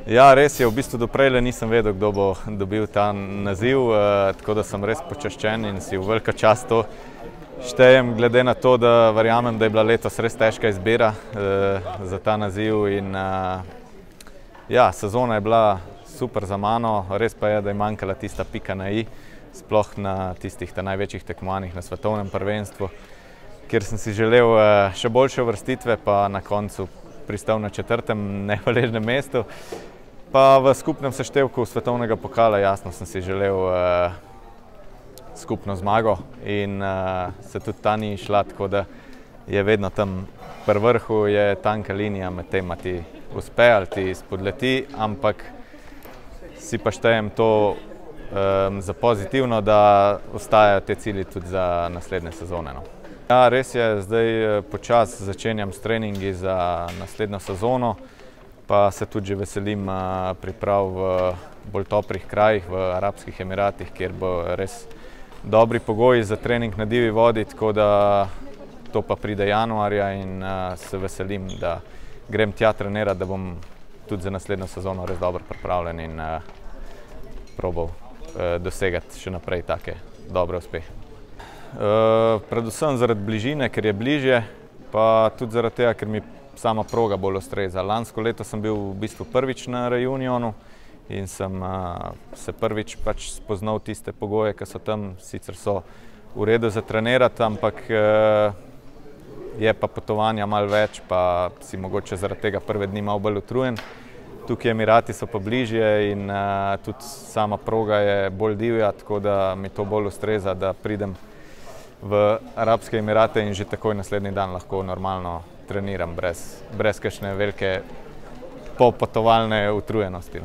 Ja, res je, v bistvu doprejle nisem vedel, kdo bo dobil ta naziv, tako da sem res počaščen in si v veliko čast to štejem, glede na to, da verjamem, da je bila letos res težka izbira za ta naziv in ja, sezona je bila super za mano, res pa je, da je manjkala tista pika na i, sploh na tistih največjih tekmovanjih na svetovnem prvenstvu, kjer sem si želel še boljše uvrstitve, pa na koncu pristal na 4. nehvaležnem mestu. Pa v skupnem seštevku svetovnega pokala jasno sem si želel skupno zmago in se tudi ta ni šla, tako da je vedno tam pri vrhu je tanka linija med tem, a ti uspe ali ti spodleti, ampak si pa štejem to za pozitivno, da ostajajo te cilji tudi za naslednje sezone. Ja, res je, zdaj počasi začenjam s treningi za naslednjo sezono, pa se tudi že veselim priprav v bolj toplih krajih, v Arabskih Emiratih, kjer bo res dobri pogoji za trening na divji vodi, tako da to pa pride januarja in se veselim, da grem tja trenirati, da bom tudi za naslednjo sezono res dobro pripravljen in probal dosegati še naprej take dobre uspehe. Predvsem zaradi bližine, ker je bližje, pa tudi zaradi tega, ker mi sama proga bolj ustreza. Lansko leto sem bil v bistvu prvič na reunionu in sem se prvič pač spoznal tiste pogoje, ki so tam, sicer so v redu za trenirati, ampak je pa potovanja malo več, pa si mogoče zaradi tega prve dni malo bolj utrujen. Tukaj Emirati so pa bližje in tudi sama proga je bolj divja, tako da mi to bolj ustreza, da pridem v Arabske Emirate in že takoj naslednji dan lahko normalno treniram brez kakšne velike popotovalne utrujenosti.